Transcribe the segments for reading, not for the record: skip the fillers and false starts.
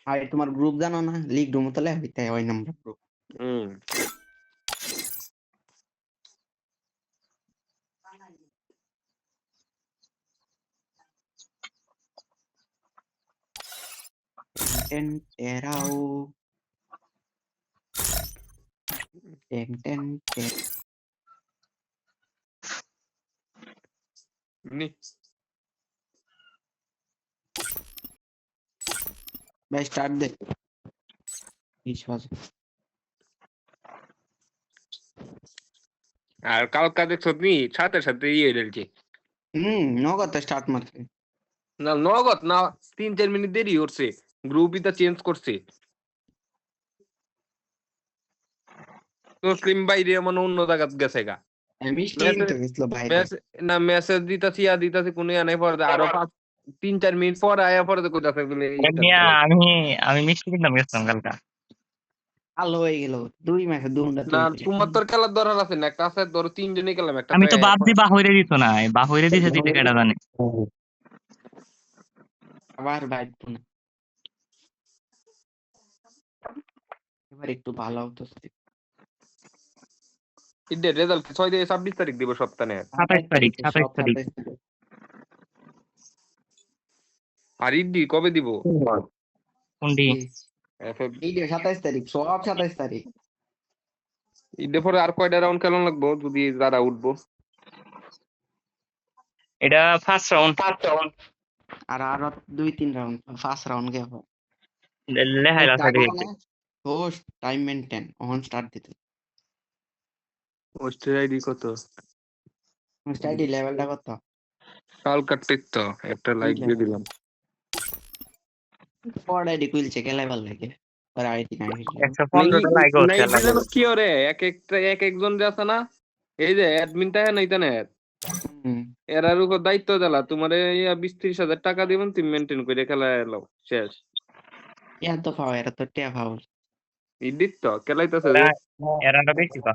আর তোমার গ্রুপ জানো না, লিগ রুম তলে হইতে ওই নাম্বার গ্রুপ। হুম টেন টেরাও টেন টেন টেন। নি ভাই স্টার্ট দে। 20 বাজে। আর কালকা দেখছো নি সাথে সাথে ইয়ে ঢেলছে নগদ স্টার্ট মারছে। না নগদ না 3-4 মিনিট দেরি করছে গ্রুপই তা চেঞ্জ করছে মুসলিম বাইরে মানে অন্য জায়গাত গেছে গা মিষ্টি মেসেজ কিনতে গেছিল বাইরে। না মেসেজ দিতাছি আর দিতাছি কোনো ইয়া নাই পরে আরো 3-4 মিনিট পর আয়া পরে কইতাছে বলে মিয়া আমি মিষ্টি কিনতাম গেছিলাম কালকা। ভালো হয়ে গেল 2 ম্যাচে 2 ঘন্টা না তুলছে। তোমার তোর খেলার দরকার আছে না একটা আছে ধরো 3 জনই খেলাম একটা আমি তো ভাবছি বাহইরে দিত না, বাহইরে দিছে দিতে কেডা জানে। আবার বাইট না, এবার একটু ভালো হতো। ঈদের রেজাল্ট 6 থেকে 26 তারিখ দিব সপ্তাহে 27 তারিখ 27 তারিখ। আর ঈদি কবে দিব কোনটি? এই 27 তারিখ, সব 27 তারিখ। ঈদের পরে আর কয়টা রাউন্ড খেলা লাগবো যদি যারা উঠবো? এটা ফার্স্ট রাউন্ড। আর আরো 2-3 রাউন্ড, ফার্স্ট রাউন্ড গে হবে। লেহাই আছে দেখি। Host time maintain on start দিতে। হোস্টের আইডি কত? হোস্ট আইডি লেভেলটা কত? কাল কাটতে তো একটা লাইক দিয়ে দিলাম। পড় আইডি খুলছে কে লেভেল লাগে? আর আইডি নাই। 115 টা লাইক হচ্ছে লাগে। কি ওরে এক একটা এক একজন যে আছে না এই যে অ্যাডমিনটা হ্যাঁ না ইন্টারনেট এরার উপর দায়িত্ব দিলা তোমারে 20-30 হাজার টাকা দিবেন তুমি মেইনটেইন করে খেলা এলো শেষ ইয়া তো পাও, এরা তো টিয়া পাও। ইডিট তো খেলাইতেছে এরাটা বেশি পা।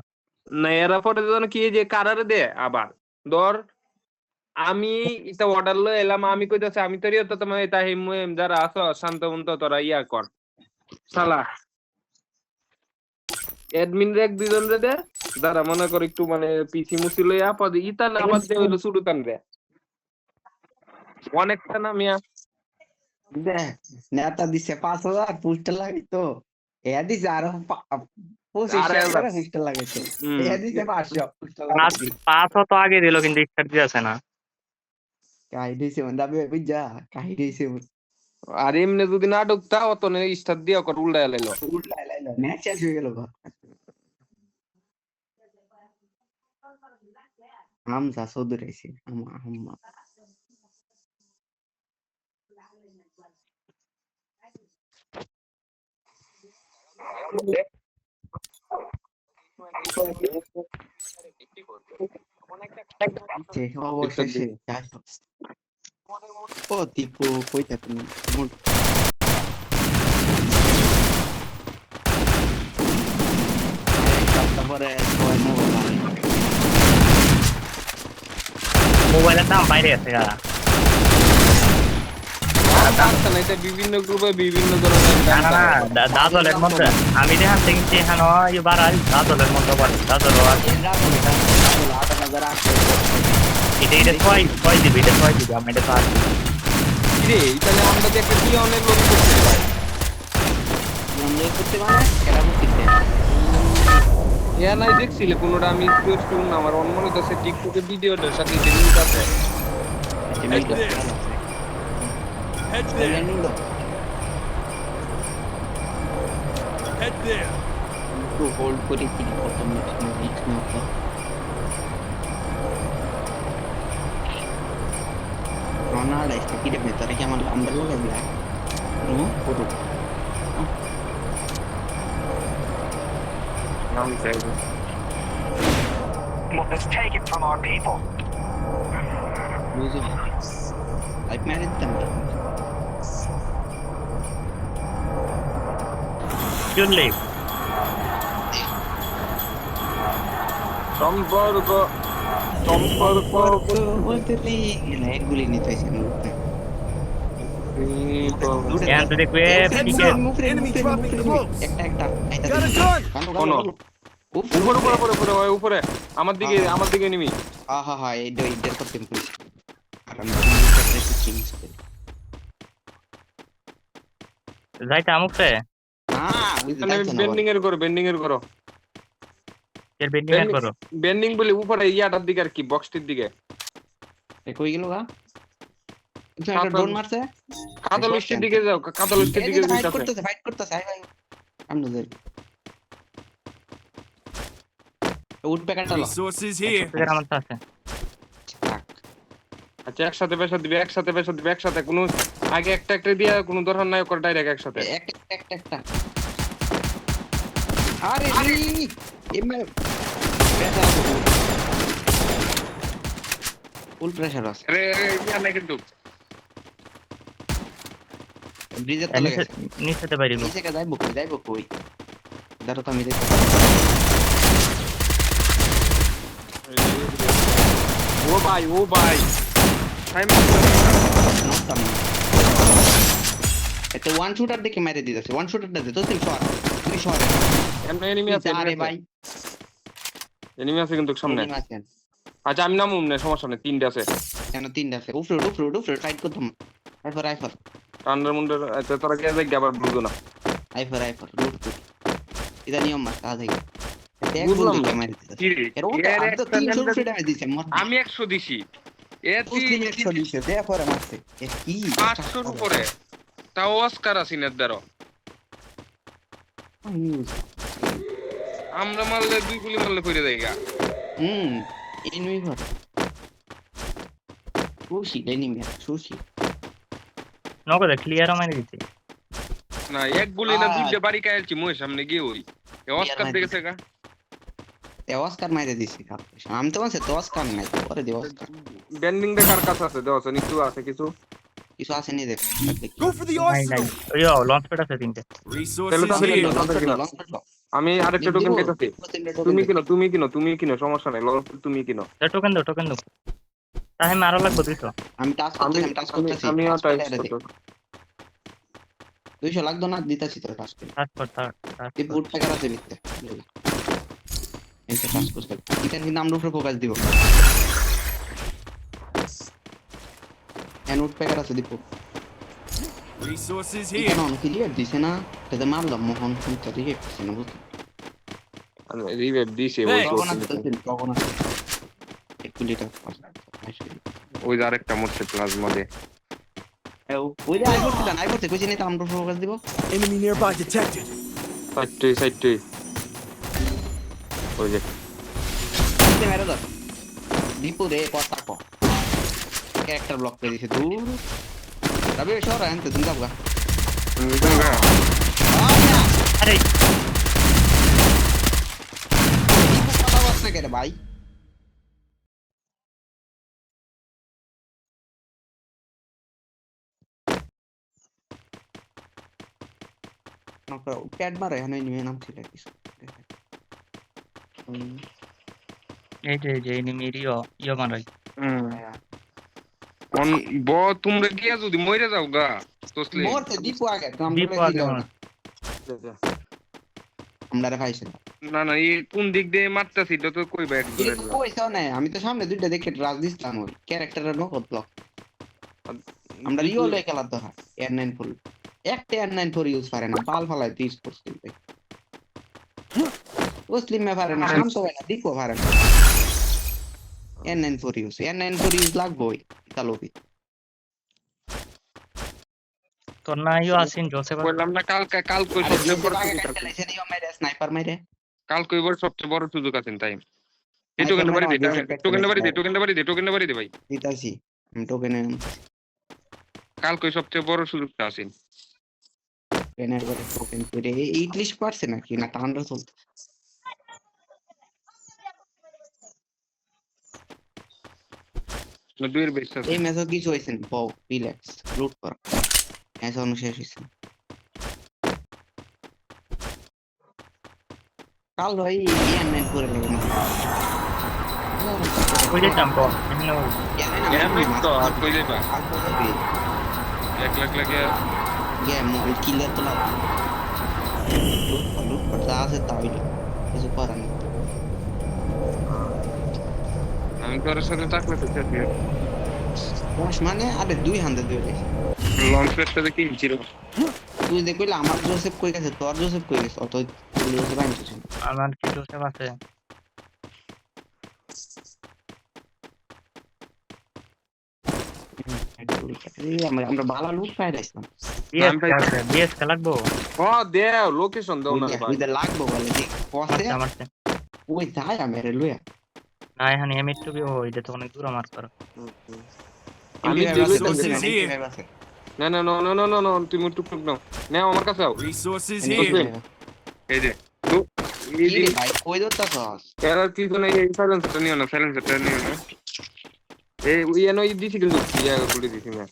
না এরা পরে যেন কি যে কারারে দে আবার ধর আমি এটা অর্ডার লয়ে এলাম আমি কইতাছি আমি তোর ইয়ে তো তোমার এটা হিম যারা আছো শান্তমন্ত তোরা ইয়া কর শালা অ্যাডমিন রে এক দুইজন রে দে যারা মনে করে একটু মানে পিসি মুসি লইয়া পদে ইতান আবার দে হইলো সুডুতান রে অনেকটা না মিয়া দেখ নেতা দিছে 5,000 পোস্টার লাগাইতো, এয়া দিছে আরো 25,000 পোস্টার লাগাইতো, এয়া দিছে 500 পোস্টার লাগাইতো। 500 তো আগে দিল কিন্তু স্টার্ট দিয়েছে না। কাই দিছে দাবি বুঝা, কাই দিছে আর এমনি যদি না ঢুকতা অত স্টার দিয়া কর উল্টায় লাইলো উল্টা লাইলো ম্যাচ শেষ হয়ে গেল। হামজা চৌধুরী আইছে হাম্মা অবশেষে ও দীপু কইতা তুমি তারপরে মোবাইলের দাম বাইরে আছে গা। বিভিন্ন গ্রুপে বিভিন্ন ধরনের না না না দাদলের মধ্যে আমি দেখান কিন্তু এখানে এবার আর দাদলের মধ্যে পারে দাদল এটা ছয় দিবি এটা 6 দিবি আমি এটা 5 দিবি রে ইতালে আমরা যে একটা কি অনেক লোক করতে ভাই মনে করতে মানে খেলা করতে ইয়া নাই দেখছিলে কোনটা আমি একটু আমার মনে হচ্ছে টিকটকে ভিডিওটার সাথে লিংক আছে Head there. একটু হোল্ড করে কি কত মিনিট মতো রোনাল্ডো এসে কি রে ভেতরে কি আমার আন্ডার লাগে ব্ল্যাক পুরো Let's take it from our people. বুঝো লাইক মেরে দিতাম চললে সম্পর্ক বলতে নেই এগুলি নিতে চাইছি এখন তো দেখবে পিকে Enemy dropping close. একটা আইতা Got a gun. কোনো? উপরে আমার দিকে নিবি। হ্যাঁ এইটার করতে পারি আর আমি চেঞ্জ করি যাইতে আমুকছে বেন্ডিং এর করো এর বেন্ডিং এর করো বেন্ডিং বলে উপরে ইয়াটার দিকে আর কি বক্সটির দিকে কই গেল গা একটা ড্রোন মারছে কাতালুস্টির দিকে যাও কাতালুস্টির দিকে ফাইট করতেছে আই ভাই আমরা যাই উড প্যাকেটটা লো Resources here. এর আমার আছে আচ্ছা একসাথে পেশা দিবে একসাথে কোনো আগে একটা দিয়া কোনো দরকার নাই করে ডাইরেক্ট একসাথে একটা আরে রে এমএ ফুল প্রেসার আছে আরে ইয়া নাই কিন্তু ব্রিজের তলে গেছে নিচেতে বাইরে নিচে কে যাইবো কই দাঁড়া তো আমি দেখি ও ভাই টাইম নকটাম এটা ওয়ান শুটার দেখে মেরে দিতেছে ওয়ান শুটারটা দে তো তুই শট এনিমি আছে আরে ভাই এনিমি আছে কিন্তু সামনে এনিমি আছেন আচ্ছা আমি নামুম না সমস্যা নেই তিনটে আছে কেন তিনটা আছে উফরে ফাইট করতাম আইফার টান্ডার মুন্ডার আচ্ছা তোরা কে যাই আবার বুঝো না আইফার লুট তো এটা নিয়ম মার তা থেকে বুঝলাম দেখো না। মেরে দিতেছে কি রে? এর ও এর তো একটা 300 লেভেল- ফিট দিছে মর আমি 100 দিছি এ মুসলিম 100 দিছে দে পরে মারছে এ কি 500 উপরে তাও অস্কার আসিনের দ্বারা আমরা মারলে 2 গুলি মারলে পড়ে যায়গা এনিমি ভর সুশি নগদ ক্লিয়ার মাইনে দিতে না এক গুলি না দুইটা বাড়ি কাইলছি মই সামনে গিয়ে ওই এ অস্কার দেখেছে গা অস্কার মাইরে দিছি আমি তো বলছি তো অস্কার নাই পরে দিও অস্কার বেন্ডিং দে কার কাছে আছে দেওয়া আছে নিচু আছে কিছু আছে নি দেখ Go for the নাই নাই arsenal. ওই লঞ্চ প্যাড আছে তিনটে Tell us Resources something. here. আমি আরেকটা টোকেন পেতেছি তুমি কিনো সমস্যা নাই লস তুমি কিনো টোকেন দাও তাই মারা লাগবে 200 আমি টাস্ক করতেছি আমি টাইপ 200 লাগতো না দিতাছি তো টাস্ক এই বুট প্যাকেট আছে ভিতরে এই টাস্ক করতে এটা কিন্তু আমরা উপরে ফোকাস দিব এন্ড প্যাকেট আছে দিব Resources এটা here. না ক্লিয়ার দিছে না এটা মারলাম মোহন কিন্তু রিয়েক্ট করছে না বুঝলি রিভাইভ দিছে Hey. তখন আছে 1 লিটার ওই যে আরেকটা মরছে প্লাজমা দে ওই যে আই করতে কইছি না তো আমরা ফোকাস দিব Enemy nearby detected. সাইডে ওই যে মেরে দাও দীপু রে কথা কো ক্যারেক্টার ব্লক করে দিছে দূর রবি শহর আনতে তুমি যাবগা আরে কথা বলছ না কেন ভাই নকরা প্যাড মারে হানে নিয়ে নাম ছিল কিছু এই যে এনিমি ইয়ো মারাই কোন ব তোমরা গিয়া যদি মইরা যাও গা তোসলে মোরতে দীপু আগে তো দীপু আগে আমরা পাইছি না এই কোন দিক দিয়ে মারতাছি তো তো কইবা এক এই তো কইছাও না আমি তো সামনে দুইটা দেখে রাজ দিছলাম ওই ক্যারেক্টারের নকল ব্লক আমরা রিও লে খেলা তো R9 ফুল একটা R9 ফর ইউজ পারে না পাল ফালাই 30 করতে ভাই মুসলিম মে পারে না শান্ত হয় না দীপু পারে না R9 ফর ইউজ লাগবই তালবি তোর না ইয়ো আসিন জোসেফ কইলাম না কাল কই সবচেয়ে বড় সুযোগ আছে স্নাইপার মাইরে কাল কই বড় সবচেয়ে বড় সুযোগ আছে টাইম এই টোকেন বাড়ি দে ভাই দিতাছি আমি টোকেনে কাল কই সবচেয়ে বড় সুযোগটা আছে টোকেনের করে টোকেন করে 80% নাকি না টান্ডা চলতে না দুইয়ের বেশ আছে এই ম্যাচে কিছু হইছে না বাও রিল্যাক্স লুট কর ম্যাচ অনুশেষ হইছে কাল ভাই ইয়ান নাইট করে লাগবে না ওই যে জাম্প এমনি তো আর কই যাইবা লাগে গেম কিলার তো লাভ লুট করতে আছে তাই কিছু করার নেই আমি তোর সাথে থাকলে তো চেপি বস মানে আরে দুই হাতে দুই লঞ্চ প্যাডটা দেখি ছিল তুই দেখলি আমার জোসেফ কই গেছে তোর জোসেফ কই গেছে অত জোসেফ আনছিস আমার কি জোসেফ আছে আমরা ভালো লুট পাই রাখলাম বিএস কে লাগবো ও দে লোকেশন দাও না ভাই ওইটা লাগবো বলে যে পথে মারতে ওই যায় আমি রে লুয়া না এখানে এমএট টু বি ওইটা তো অনেক দূর আমার কর আমি Resources না না না না না না না তুমি টুকটুক নাও নাও আমার কাছে আও Resources Okay. here. এই যে তো এই যে ভাই কই দতাছস এরা কি কোন এই সাইলেন্সটা নিও না সাইলেন্সটা নিও না এই ওই এনো দিছি কিন্তু ইয়া করে দিছি না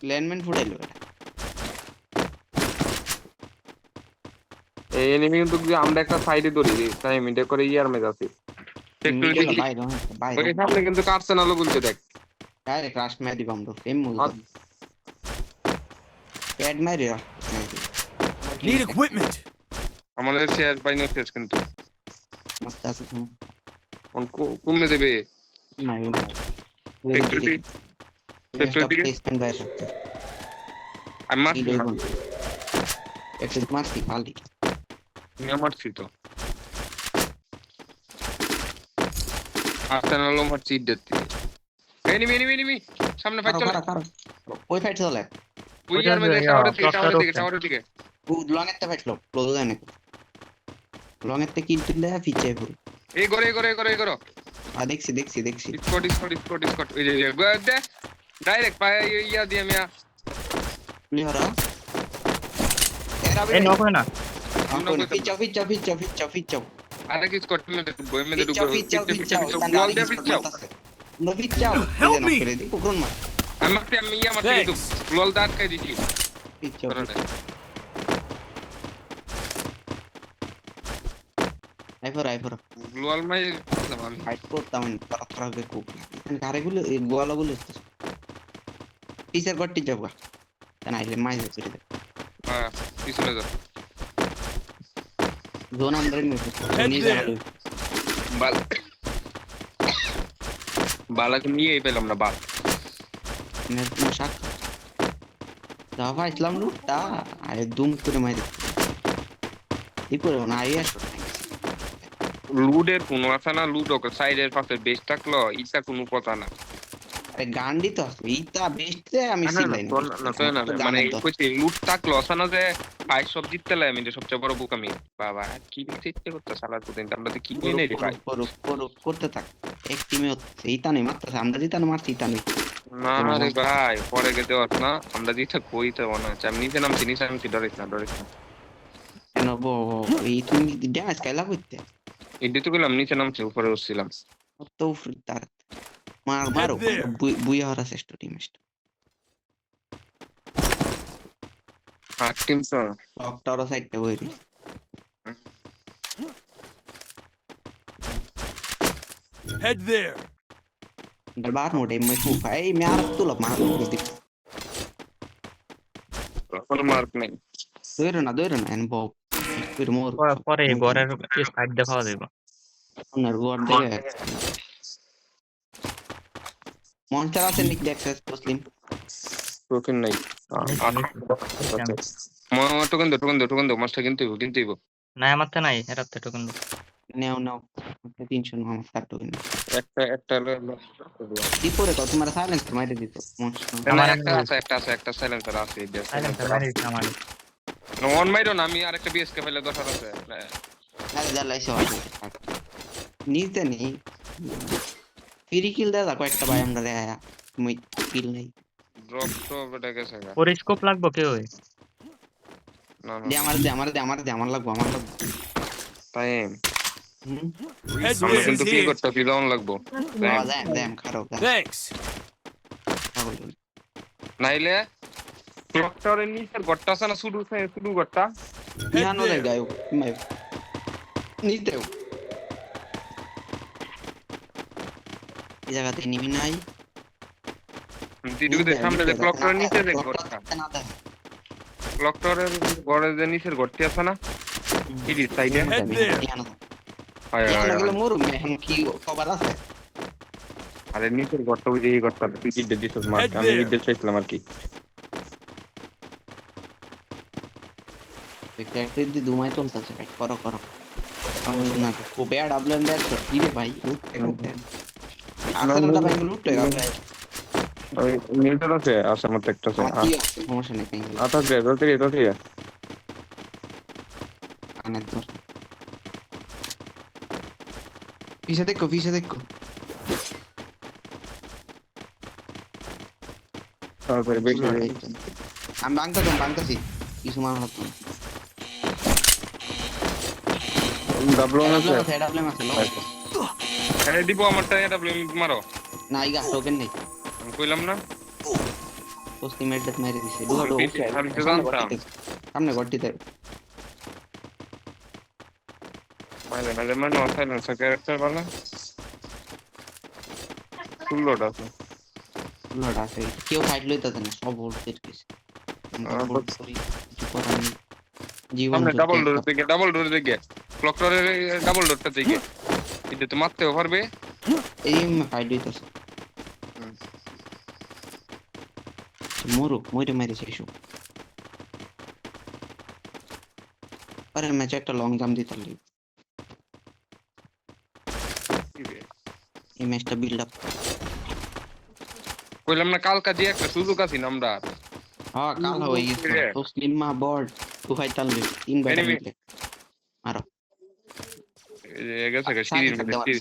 ল্যান্ডম্যান ফুটাইলো এই এনিমি কিন্তু আমরা একটা সাইডে ধরি তাই মিটে করে ইয়ার মে যাচ্ছে ভাই ভাই ওই সামনে কিন্তু কার্সেনালও বলতে দেখ ডাইরেক্ট রাশ মে দিব আমরা সেম মুজ প্যাড মারি Need equipment. আমাদের শেয়ার পাইনো শেষ কিন্তু মস্ত আছে কোন কমে দেবে নাই ফ্যাক্টরি ফ্যাক্টরি স্ট্যান্ড বাই सकते আমি মারছি না একটু মারছি খালি আমি মারছি তো আর্সেনালও মারছি দিতে এনিমি সামনে ফাইট চলে ওই ফাইট চলে ওই ইয়ার মে টাওয়ারের দিকে ও লং এতে ফাইট লো ক্লোজ জানে লং এতে কিল দিলে ফিচে পুরো এই করে আ দেখছি স্কট এই যে দে ডাইরেক্ট পায় ইয়া দিয়ে মিয়া লিহরা এরা এই নক হয় না ফিচাও আরে কি স্কট মে ঢুকবো ফিচাও বল দে ফিচাও নো ফিচাও Help me! করে দি কোন মা আমি ইয়া মারছি কিন্তু লল দাঁত খাই দিছি ফিচাও আইফর লল মাই ফাইট করতাম তারা খুব গাড়িগুলো এই গোয়ালাগুলো টিচার গট্টি যাবগা কেন আইলে মাইজ করে দে হ্যাঁ পিছনে যা জোন আমরা নিয়ে যাবো বাল বালাকে নিয়ে পেলাম না বাল মশাক দাবা ইসলাম লুটটা আরে দুম করে মাইরে দিপরে না আইয়াস লুডের কোনো আছে না লুড ওকে সাইডের পাশে বেশ থাকলো ইটা কোনো কথা না আরে গান্ডি তো আছে ইটা বেস্টে আমি সিলাই না মানে কইছি লুড থাকলো আছে না যে ভাই সব জিততে লাই আমি সবচেয়ে বড় বুক আমি বাবা কি জিততে করতে সালার প্রতিদিন আমরা তো কি নেই রে ভাই করতে থাক এক টিমে হচ্ছে ইটা নেই মারতেছে আমরা জিতানো মারছি ইটা নেই না রে ভাই পরে গেতে হত না আমরা জিতে কই তো না আমি নিচে নামছি ডরিস না কেন এই তুমি ড্যামেজ খাইলা করতে এডি তো গেলাম নিচে নামছি উপরে উঠছিলাম তো তার মারো বুইয়া হরা শ্রেষ্ঠ টিম টিম তো ডক্টর সাইডটা বইরি Head there. Dalbar mo dai mai fufa ei me ar tu lap mar dik কোনো মার্ক নেই doiro na en bo pir mor পরে ঘরের সাইড দেখা যাবে onar gor de monster আছে নিক দেখছস মুসলিম টোকেন নাই টোকেন দাও মাস্টার কিনতে হইব না আমার তো নাই এরাতে টোকেন নাও 300 no আমার তো কিনা একটা কি পরে তো তোমার সাইলেন্স মাইরে দিত monster আমার একটা সাইলেন্সার আছে সাইলেন্ট মারি আমার অন মাইরো না আমি আরেকটা বিএসকে ফেলে দরকার আছে আরে জ্বালাইছো নিতে নি ফ্রি কিল দাও কয়েকটা ভাই আমরা রে আয়া তুমি কিল নাই ড্রপ তো বেটা গেছে গা পরিস্কোপ লাগবো কেউ না দে আমার লাগবো টাইম Head আমরা there. কিন্তু কি করতে পিলাউন লাগবো দেম খারাপ Thanks. নাইলে ডক্টরের নিচের গট্টা আছে না শুধু গট্টা ইহানো রে গায়ো মাই নিতেও এই জায়গাতে নিবি নাই টিভিতে সামনে যে ক্লকটার নিচে যে ঘরটা, না দেখ ক্লকটারের ঘরে যে নিচের ঘরটি আছে না, টিভি সাইডে। Head there. হয় হয় হয়। গেলে মরুম এখন কি খবর আছে আরে নিচের ঘরটা ওই যে এই ঘরটা তুই কি দিছিস মার, Head আমি there. ইডে চাইছিলাম আর কি। দি দুমাই চলতেছে ভাই করো করো না ও ব্যাড আপলেন ব্যাড কি রে ভাই আসলে ভাই লুটে গেল ওই মিটার আছে আসার মতো একটা আছে। আমার কি আছে সমস্যা নেই কাই আতা দে দতে কানের দর পিছে দেখো তারপরে বেশি আমি বাংতাছি কিছু মারা হতো ডাবল আছে। প্রবলেম আছে আরে দিব আমারটা এটা মারো। না ইগা টোকেন নেই আমি কইলাম না পোস্টি মেডেট মেরে দিছে দুটো উঠে আমি তো জানতাম। সামনে গড়টিতে মাইলে মানে সাইলেন্স ক্যারেক্টার বানা ফুল লোড আছে। লড়া আছে কেউ ফাইট লইতে না সব ভোল্টেজ কিছু আমরা ভোল্ট করি কিছু করার নেই জীবন সামনে ডাবল ডোর দিকে ক্লকটারের ডাবল ডোরটা দিকে এটা তো মারতেও পারবে। এই ফাইট লইতেছে মরে মেরেছে এসো আরে ম্যাচ একটা লং জাম্প দিতে লাগবে এই ম্যাচটা বিল্ড আপ কইলাম না কালকা দিয়ে একটা সুযোগ আছে না আমরা। হ্যাঁ কাল হয়ে গেছে তো স্লিমা বর্ড টু ফাইট তালবে তিন ব্যাটার মিলে মারো এই গেছে সিরির মধ্যে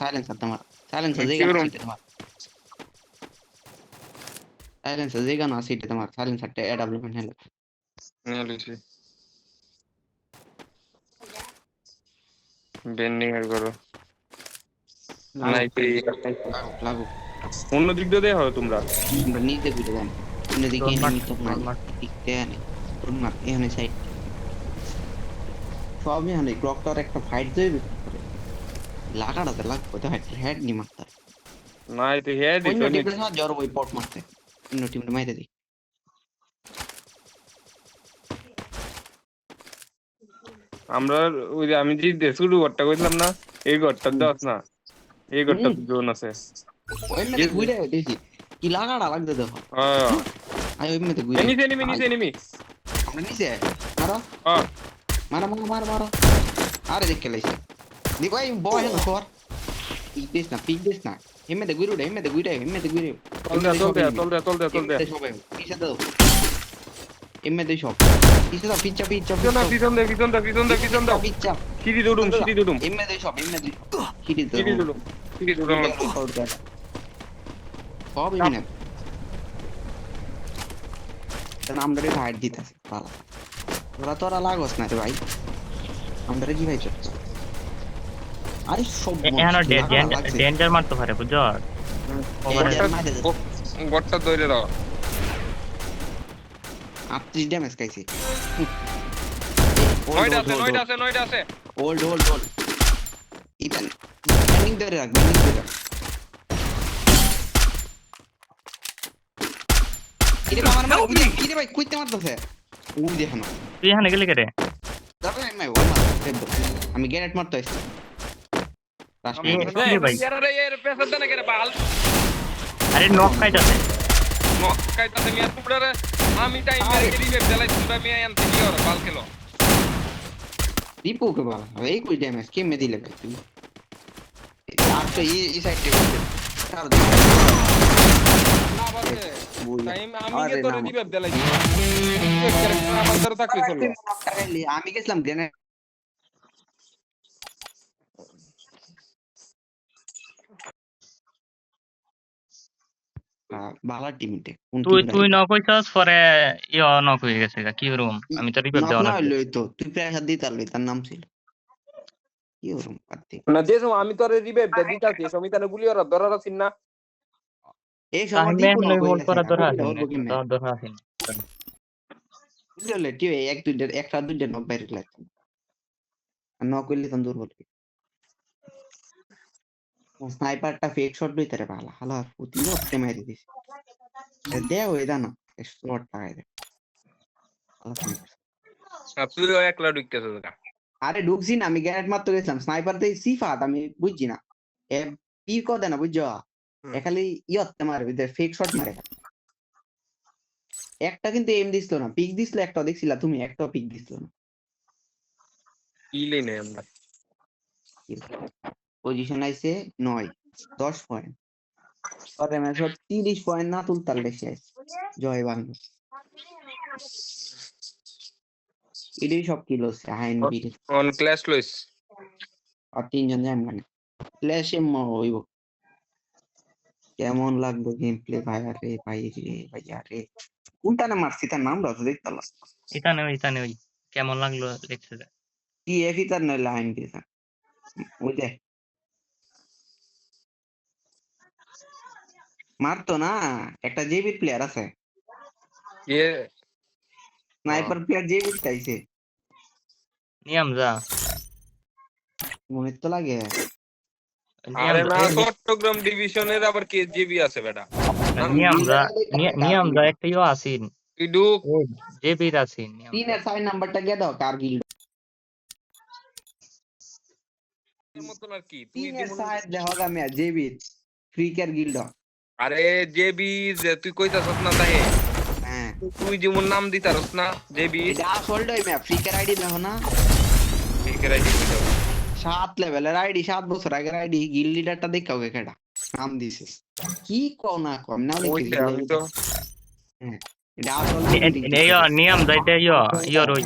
সাইলেন্সার যেগা না সিটে তোমার সাইলেন্সারটা এডব্লিউ হ্যান্ডেল নিয়েছি বেন্ডিং এর করো নাইপে লাগো অন্য দিক দিয়ে হয় তোমরা আমরা নিচে ঘুরে যান অন্যদিকে এনিমি তো নাই দিকতে আনে তোমরা এখানে সাইড সবই হানে ক্লকটার একটা ফাইট দেবে লাগাড়াতে লাগবে তো হেড নি মারতে নাই তো হেড অন্য টিমের সাথে জড় ওই পট মারতে অন্য টিমে মাইরে দি আমরা ওই যে আমি যে শুরু ঘরটা কইলাম না এই ঘরটা দাস না এই ঘরটা জোন আছে। ওই মধ্যে ঘুরে দেখি কি লাগাড়া লাগতে দেখো হ্যাঁ আই ওই মধ্যে ঘুরে এনিমি আমরা নিচে মারো হ্যাঁ মারো আরে দেখ কে লাইছে দি ভাই বয় না কর পিক দিস না এমএতে ঘুরে চল দে সবাই পিছে দাও এমএতে সব পিছে দাও পিচ্চা পিছন দে পিচ্চা সিঁড়ি দুডুম এমএতে সব সিটি দুডুম সব এমএ তাহলে আমরা ফাইট দিতেছি ভালো তোরা লাগস না রে ভাই আমরা কি ভাই চলছে আরে সব এখানে ডেঞ্জার মারতে পারে বুঝছো গটটা ধরে দাও 38 ড্যামেজ খাইছি নয়টা আছে হোল্ড ইতান ব্যান্ডিং ধরে রাখ ইরে আমার ইরে ভাই কইতে মারতেছে ওই দেখো না তুই এখানে গেলি কেটে তবে আমি গ্রেনেড মারতে আইছি ভাই এর পেছন দেন করে বাল আরে নক কাইতাছে কাইতাতে মিয়া টুকরারে আমি টাইম মেরে গেলি বে দেলাই তোমরা মিয়া আনতে কি ওর বাল খেলো দীপু কে বাল এই কই ড্যামেজ কে মে দিলে ভাই তুই আর তো এই সাইড থেকে তার না বাসে টাইম আমি কে তোরে দিবে দেলাই আমার ধরে থাকলে চলবে আমি গেছিলাম গ্রেনেড বালা টিমতে তুই নক হইছস পরে নক হয়ে গেছে কি রুম আমি তো রিপোর্ট দেওয়া না লই তো তুই প্রেসার দিতার লই তার নাম ছিল কি ওরম পাতি না দেছো আমি তোরে রিভাইভ দিতাছি সমিতানে গুলি ওরা ধরার আছিস না এই সময় দীপু না হোল্ড করা দরকার আছে বুঝলে টিও এক দুইটা একটা দুইটা নক বাইরে লাগছে নক করলে তন্দুর বলবি স্নাইপারটা ফেক শট লইতে রে ভালো হালা পুতি ওকে মেরে দিস দেও এটা না স্লট টাকায় দে আর তুইও একলা ঢুকতেছিস না। আরে ঢুকছি না আমি গ্যারেট মারতে গেছিলাম স্নাইপার দিয়ে সিফাত আমি বুঝছি না এ পি করে না বুঝছো এ খালি ইয়তে মারে ফেক শট মারে একটা কিন্তু এম দিছিল না পিক দিছিল একটা দেখছিলা তুমি একটা পিক দিছিল না ইলে নেই আমরা। পজিশন আইছে 9 10 পয়েন্ট পরে ম্যাচ 30 পয়েন্ট না তুলতাল শেষ জয় বাংলা এটাই সব কিল হচ্ছে হাইন বিট অন ক্লাস লইস। আর তিনজন যায় মানে ফ্ল্যাশে হইব কেমন লাগবে গেম প্লে ভাই রে ভাইয়া রে কোনটা না মারছি তার নাম রাখো দেখতে পারলাম ইতানে ওই কেমন লাগলো দেখতে দে। টিএফই তার নয় লাইন দিয়েছে ওই যে মারতো না একটা জেবি প্লেয়ার আছে এ স্নাইপার প্লেয়ার জেবি চাইছে নিয়াম যা মনে তো লাগে আরে না চট্টগ্রাম ডিভিশনের আবার কেজিবি আছে বেটা। নিয়াম যা একটা ইয়ে আসিন তুই ঢুক। জেবির আসিন নিয়াম যা। 3 এর সাইন নাম্বারটা গে দাও কারগিল তোর মতন আর কি তুই 3 এর সাইড দেখো আমি জেবি ফ্রিকার গিল্ড আরে জেবি যে তুই কইতাছস না তাহে হ্যাঁ তুই যেমন নাম দিতারস না জেবি এটা আসল ডই মে ফ্রিকার আইডি দেখো না ঠিক রাইট কইতাছ। 7 লেভেলের আইডি 7 বছর আগের আইডি গিল্ড লিডারটা দেখাও কে কেডা নাম দিছে কি কও না কম না ওইটা আমি তো এটা আসল নিয়াম যাইতে ইয়র ওই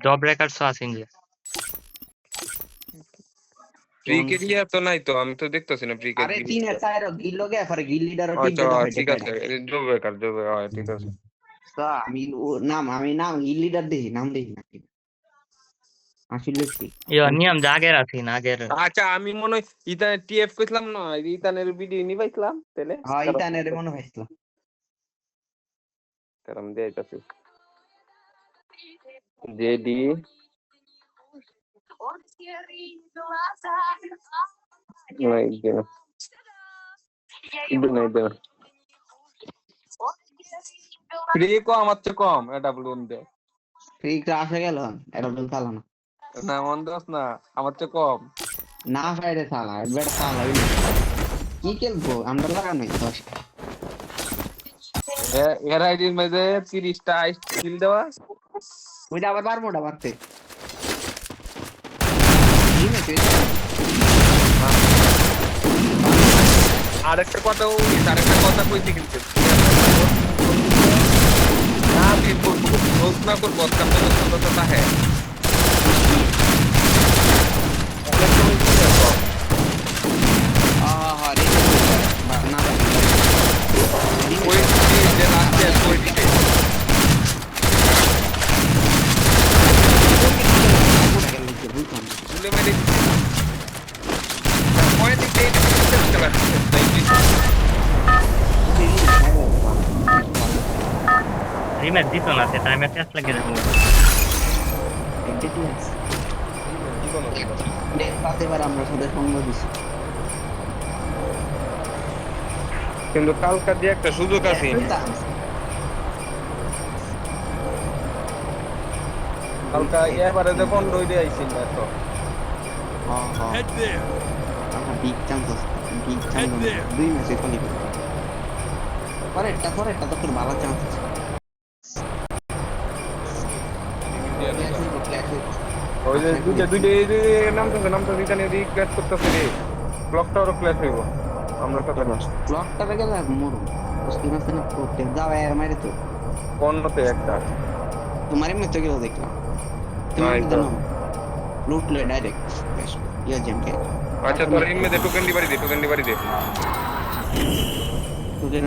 জব রেকর্ডস আসিন যে ক্রিকেটিয়া তো নাই তো আমি তো দেখতাছি না ক্রিকেট। আরে 3 এর সাইড গিল্ড লগে পরে গিল্ড লিডার আচ্ছা ঠিক আছে জবে কার জবে হয় ঠিক আছে। তো আমি আমি নাম গিল্ড লিডার দেখি নাম দেখি না আসলে কি নিয়াম যা আগের আসিন আগের আচ্ছা আমি মনে হয় ইতানে টিএফ কইছিলাম না ইতানের ভিডিও নি পাইছিলাম তাহলে হ্যাঁ ইতানের মনে হইছিল কারণ দেইতাছি জেডি নাই দেনা ইদু নাই দেনা ফ্রি কো আমার চেয়ে কম এটা বলুন দে ফ্রি ক্রাশ হয়ে গেল এটা বল চালা না না মন দোস না আমার চেয়ে কম না ফাইরে চালা এবার চালা কি খেলবো আমরা লাগানোই 10 এর আইডির মধ্যে 30টা স্কিল দেওয়া ওইটা আবার পারবো না পারতে আরেকটা কথা কইছি কিন্তু না তুই রোজ না করবো কথা হ্যাঁ ওই যে লাস্টে ওই দিকে তুলে মেরে পয়েন্ট দিকে চলে রিমেট দিত না সে টাইমে টেস্ট লাগে যাবো আমরা সাথে সঙ্গ দিছি কিন্তু কালকা দিয়ে একটা সুযোগ আছে কালকা এবারে যখন রইতে আইছিল না তো Head there. বিগ চান্স আছে বিগ চান্স দুই ম্যাচে খালি পরেরটা তো তোর ভালো চান্স আছে ওই যে দুইটা নামটা দিতে নিয়ে ক্লাস করতেছে রে ক্লকটা আরো ক্লাস হইব আমরা তো জানি ব্লকটা রেখে যা মরু বুঝতে পারছ না প্রত্যেক যাও এর মাইরে তো কোনতে একটা তোমার এমনি তো গেল দেখলাম নাই তুমি তো। জানো লুট লে ডাইরেক্ট ইয়া জেমকে আচ্ছা তোর ইন মধ্যে টোকেন দি বাড়ি দে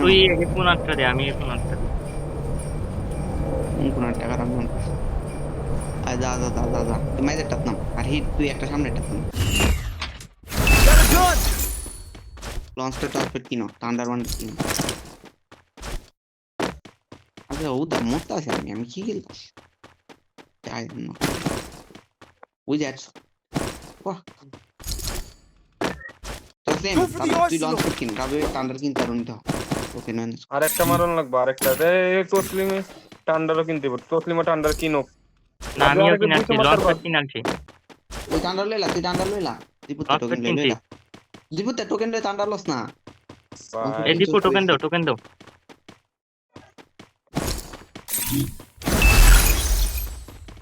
তুই কোন আটটা দে আমি কোন আটটা দিই কোন টাকা রাম আ যা তুই মাইদের টাত নাম আর হিট তুই একটা সামনে টাত নাম Got a gun. লঞ্চটা টর্পেড কিনো থান্ডার ওয়ান কিনো আচ্ছা ও দা মোটা আছে আমি কি খেলতাম তাই না ওই যাচ্ছ বাহ তো সেম তুই লঞ্চ কিন কাবে থান্ডার কিন তার নিতে ওকে ম্যানেজ আরেকটা মারন লাগবে আরেকটা তসলিমে টান্ডারও কিনতে পারো তসলিমে টান্ডার কিনো না আমিও আরেকটা কিনাছি 200 মারতে লঞ্চ পারবো। কিনাছি তুই টান্ডার লইলা দীপুতে লঞ্চ টোকেন কিনছি লইলা দীপুতে টোকেন লই টান্ডার লস না ভাই, এই দীপু টোকেন দাও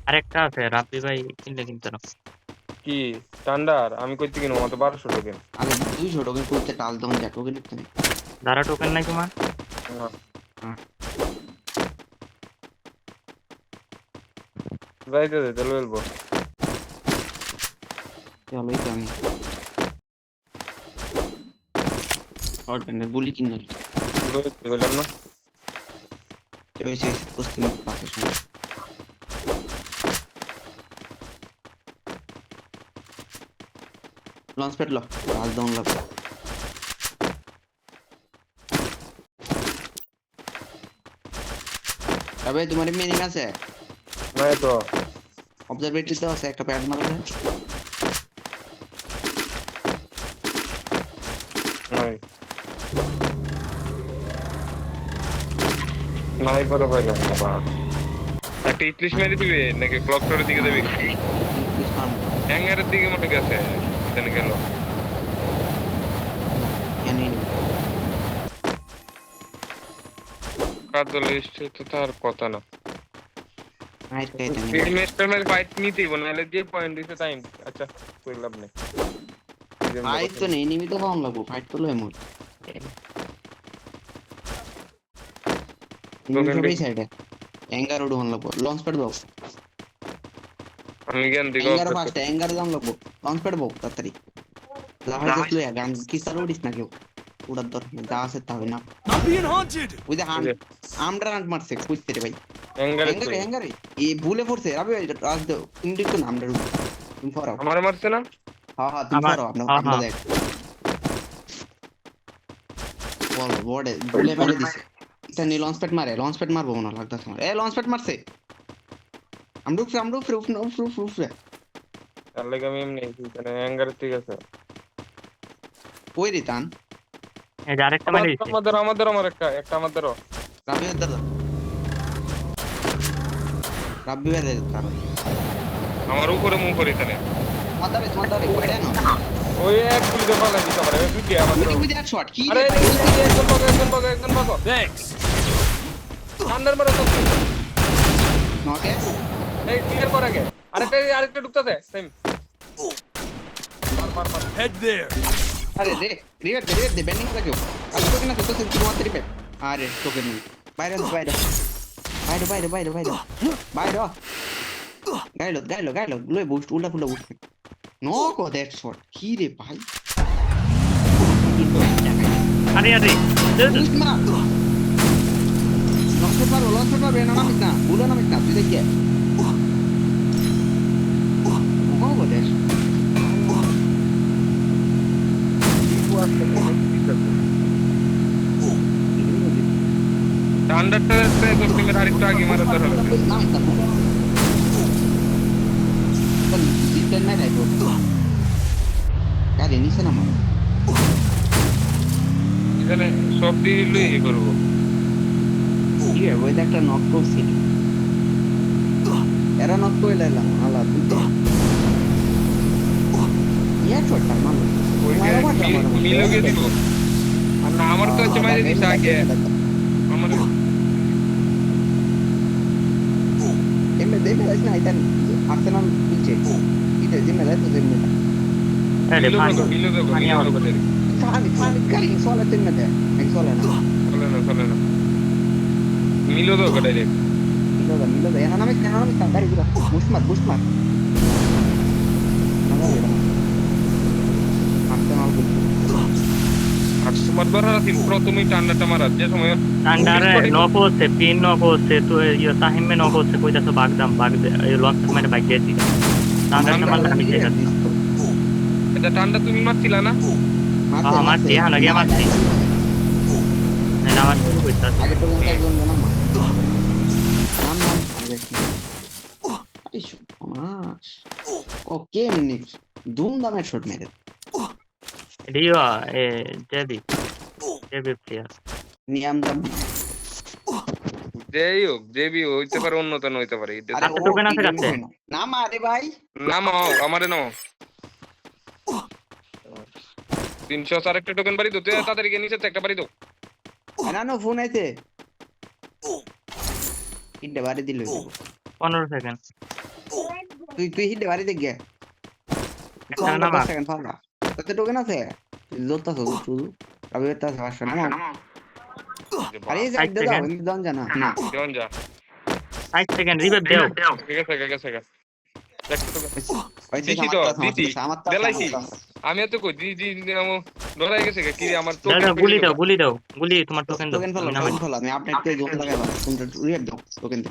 আরেকটা আছে রাব্বি ভাই কিনলে কিনতে না কি টান্ডার আমি কইতে কিনো আমার তো 1200 টোকেন আরে 200 টোকেন করতে টাল তখন যা টোকেন নিতে নেই যারা টোকেন নাই তোমার যাইতে দে তাহলে বলবো চলো এই তো আমি অর্ডার বলি কিনা বললাম না চয়েছে পশ্চিম পাশে শুনে লঞ্চ প্যাড লো রাজ ডাউন লো তবে তোমার মিনিং আছে নাই তো অবজারভেটরি তো আছে একটা প্যাড মারলে নাই নাই করে পাইলাম না বাবা একটা ইংলিশ মেরে দিবি নাকি ক্লক টাওয়ারের দিকে যাবি হ্যাঙ্গারের দিকে মনে গেছে কেন গেল জানি কাজল লিস্ট তো তার কথা না নাইট টাইট ফিল্ড মেস্টার মেরে ফাইট নিতেই বল নাহলে যে পয়েন্ট দিতে টাইম আচ্ছা কই লাভ নেই ফাইট তো নেই এনিমি তো পাওয়া লাগবো ফাইট তো লয় মোর সবাই সাইডে অ্যাঙ্গার উড়ান লাগবো লঞ্চ প্যাড দাও আমি জ্ঞান দিকে অ্যাঙ্গার ফাস্ট অ্যাঙ্গার দাম লাগবো লঞ্চ প্যাড দাও তাড়াতাড়ি লাভাই জাস্ট লয়া গান কি সার উড়িস না কেউ উড়ার দরকার নেই যা আছে তা হবে না I'm being haunted. ওই যে আমডা রান মারছে কইতে রে ভাই হ্যাঙ্গার অ্যাঙ্গারে এই ভুলে পড়ছে আবে রাজ দাও ইন্ডিক তো আমডা রুম তুমি ফরাও আমার মারছে না হ্যাঁ হ্যাঁ তুমি ফরাও আমরা দেখ বল বড়ে ভুলে মেরে দিছে এটা নি লঞ্চ প্যাড মারবো মনে লাগতাছে আমার এ লঞ্চ প্যাড মারছে আমরুফ তার লাগে আমি এমনি মানে হ্যাঙ্গার ঠিক আছে ওই রে তান এই যে আরেকটা মেরে দিচ্ছে আমাদের আমার একটা আমাদেরও রাব্বি দর রাব্বি বেরে তার আমার উপরে মুখ করি তানে মাতারে কইরা না ওই এক গুলি দিয়ে পালা দিতে পারে দুটি আমাদের ওই যে শট কি আরে একজন ভাগো Thanks. আন্ডার মারা তো নকে এই ক্লিয়ার করে আগে আরেকটা ঢুকতেছে সেম মার Head there. আরে রে রিভাইভ দে ব্যান্ডিং করে কেউ আমি তো কিনা তো তুমি মারতে রিভাইভ আরে তোকে নেই বাইরে গাইলো লই বুস্ট উল্টা ফুলা বুস্ট নো কো দ্যাট শট কি রে ভাই আরে বুস্ট মার লঞ্চ মারো না নামিস না বুলো নামিস না তুই দেখে নো কো দ্যাট আন্ডারটা তো তুমি আরেকটু আগে মারা দরকার হবে নামিস না কোন ডিটেন নাই রাখো গাড়ি নিচে নামা এখানে সব দিয়ে লই করব কি রে ওই একটা নক করছিল এরা নক করে লাইলাম আলা দুটো ইয়া ছোটটা মাল ওই মিলকে দিব আর না আমার তো হচ্ছে মাইরে দিছে আগে আমার এমনি দেখে না এটা আর্সেনাল নিচে এটা জিমে যাচ্ছে জিমে মিলো করে খালি গাড়ি সোলা জিমে দে এক সোলা না চলে না মিলো তো ডাইরেক্ট মিলো দে এনা নামে গাড়ি গুলো বুশ মার আর্সেনাল আর তোমার ধরা তিন প্রথমেই টান্ডাটা মারা যে সময় টান্ডারে নক হচ্ছে পিন নক হচ্ছে তো ইয়ে তাহিমে নক হচ্ছে কইতাছে বাগদাম এই লঞ্চ মানে বাইক দিয়েছি টান্ডারটা মারলে আমি ঠিক আছে এটা টান্ডা তুমি মারছিলা না আমার দেহা লাগে মারছি না আমার শুরু কইতাছে আগে তো কোনটা কোন নাম নাম ওকে নিক্স ধুম দামের শট মেরে রিও জেবি প্লেয়ার নিয়ম দাম যেই হোক দেবী হইতে পারে উন্নত হইতে পারে আরে কাছে ও টোকেন কি আছে game কাছে? হয় না। না মারে ভাই নামাও আমারে নাও 304 একটা টোকেন বাড়ি দাও তুই তাদেরকে নিচে একটা বাড়ি দাও না না ফোন আইছে হিডে বাড়ি দিল 15 সেকেন্ড তুই হিডে বাড়ি দেখ গে একটা নামা। সেকেন্ড ফালা কত টোকেন আছে জোরতা শুধু আবে তা ভাষা না আরে এই সাইড দাও আমি দাও জানা না জন যা 5 সেকেন্ড রিভাইভ দাও। ঠিক আছে দেখো তো হইছে দিছি তো, দিছি। আমার তো বেলাইছি। আমি এত কই জি ডরাই গেছে কি রে আমার দাও টোকেন গুলি দাও গুলি তোমার টোকেন দাও টোকেন ফলো আমি নামাই। টোকেন ফলো আমি আপডেট করে জোন লাগাইলাম তোমরা রিয়েট দাও টোকেন দে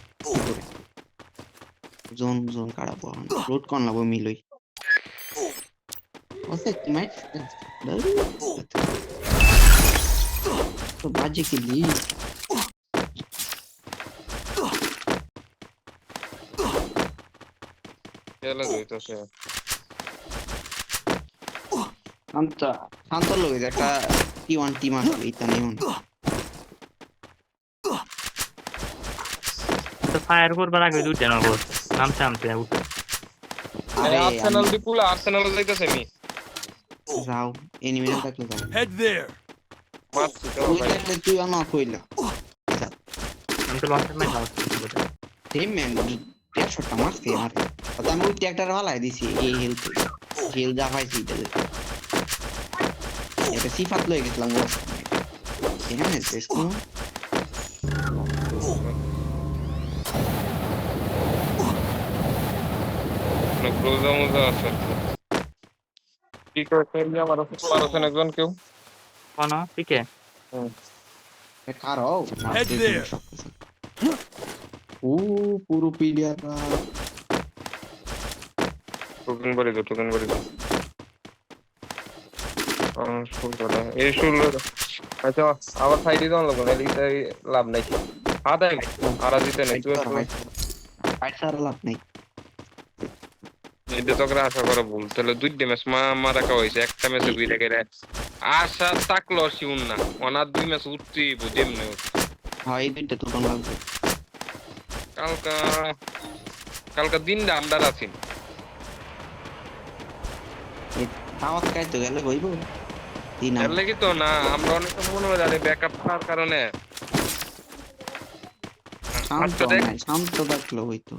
জোন কাড়াবো রুট কোন লাগবো মিলই ওসে কি মাইট তো বাজে কি লি খেলা হইতাছে শান্ত লোক একটা টি1 টিম আছে এটা নেই মনে তো ফায়ার করবার আগে দুইটা নব নামতে উঠে আরে আর্সেনাল বিপুল আর্সেনাল যাইতাছে আমি যাও এনিমিটা থাকলে যাও Head there. মারছি তো তুই ভাই থাকলে তুই আমার কইলা আমি তো লঞ্চার মাই যাও সেম ম্যান 150টা মারছে আমার কত আমি ওই ট্র্যাক্টর ভালাই দিছি এই হিল যা পাইছি এটা সিফাত লয়ে গেছিলাম ও এখানে দেখো না ক্লোজ মজা আছে কি করতে আমি আমার পারছেন একজন কেউ কোন পিকে কারো Head there. ও পুরো প্লেয়ার টোকেন বাড়ি দাও শুরু করা এই শুরু আচ্ছা আবার সাইডে দাও লাগবে না এটাই লাভ নাই আদায় আর দিতে নাই তুই ফাইট সারা লাভ নাই এটা তো করে আশা করা ভুল তাহলে দুইটা ম্যাচ মারা কা হইছে একটা ম্যাচে দুইটা করে আশা তাকলো শিউন না ওনার দুই ম্যাচ উঠতেই বুঝেমনে হ্যাঁ এই দুইটা তো লাগবে কালকা দিনটা আমরা আছি আওয়াজ কাইতে গেলে বইবো তিন এর লাগি তো না আমরা অনেক সময় মনে হয় জানি ব্যাকআপ থাকার কারণে শান্ত থাকলো হইতো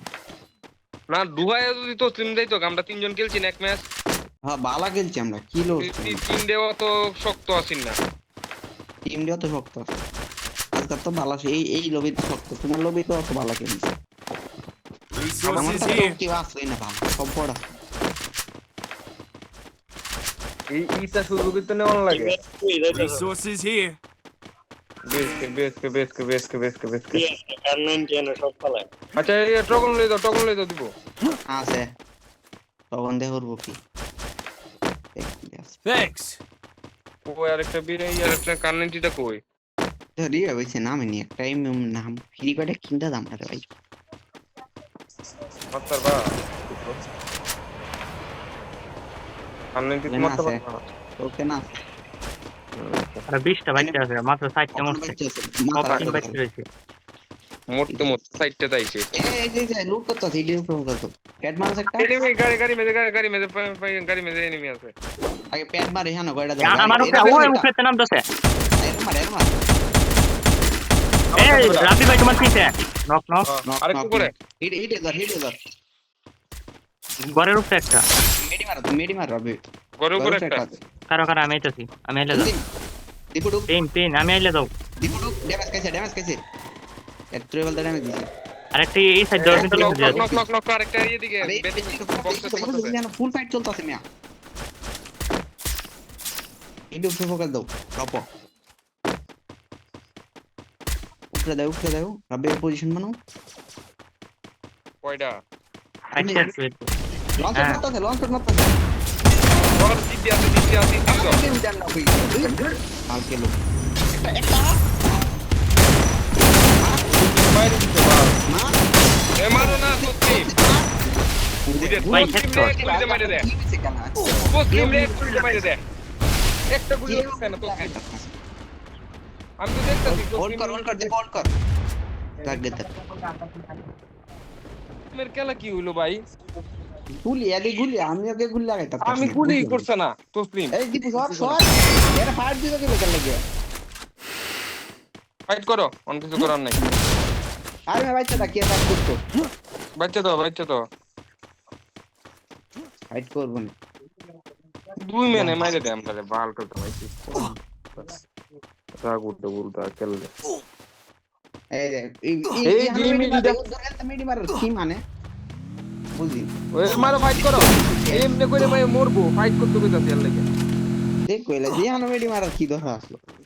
না দুহায় যদি তো টিম দেই তো আমরা তিনজন খেলছি না এক ম্যাচ হ্যাঁ বালা খেলছি আমরা কি লোক তিন দেওয়া তো শক্ত আছিস না টিম দিয়ে তো শক্ত আছে আজকাল তো বালা এই লবি তো শক্ত তোমার লবি তো অত বালা খেলছে আমার Resources তো here. কেউ আসবেই না ভালো সব বড় এইটা সুযোগ তো নেওয়া লাগে Resources here. বেসকে আচ্ছা এই টগন লই দাও দিব আছে তখন দেখব কি Thanks. ও আরেকটা বিরে আরেকটা কানেন্টিটা কই রিয়া হইছে নামে নি একটা নাম ফ্রি কার্ডে কিনতে দাম না ভাই মাত্র বা কানেন্টি লেনা মাত্র আছে। ওকে না আর 20টা বাইক আছে মাত্র 60টা মরছে কপাটিং বাইক রয়েছে মোটতে সাইডটা তাইছে এই লুট করতে আছে ইডির উপর করতে ক্যাট মারছে একটা এনিমি গাড়ি মেজে এনিমি আছে আগে প্যাড মারে হ্যাঁ কয়টা দাও আমার উপরে ওই উপরে নাম দছে মার এই রাবি ভাই তোমার পিছে নক আরেকটু করে হিটে ধর ঘরের উপরে একটা মেডি মার রবি করে উপরে একটা কারো আমি আইতাছি আমি আইলে দাও দীপুডু পেন আমি আইলে দাও ড্যামেজ খাইছে এর ট্রেবল ড্যামেজ দিছে আরেকটা এই সাইড দাও কিন্তু নক আরেকটা এদিকে ফুল ফাইট চলতেছে মিয়া ইন্ডু ফোকাস দাও টপ উপরে দাও রবি পজিশন বানাও কয়টা আচ্ছা লঞ্চ করতেছে বড় দিদি আছে কালকে লোক একটা বাইরে দিতে বাস এ মারো না সত্যি ভাই হেডশট গুলি মাইরে দে মুসলিম রে গুলি মাইরে দে একটা গুলি কেন তো আমি তো দেখতেছি হোল্ড কর দে হোল্ড কর লাগ দে মের খেলা কি হইলো ভাই গুলি আমি ওকে গুলি লাগাইতাম আমি গুলি করছে না তসলিম এই দীপু সর এর ফায়ার দিতে কি বেকার লাগে ফাইট করো অন কিছু করার নাই আরে বাচ্চাটা কি ফাইট করতো বাচ্চা তো ফাইট করব না 2 মেনে মাইরে দে আমরে বাল তো ভাইছি রাগ উঠতে বলতা খেললে এই এই জিমিটা মিডি মারার কি মানে বুঝি ওই মারো ফাইট করো এমনি করে ভাই মরবো ফাইট করতে কইতাছি এর লাগে দেখ কইলা যে হানো মিডি মারার কি দরকার আসলো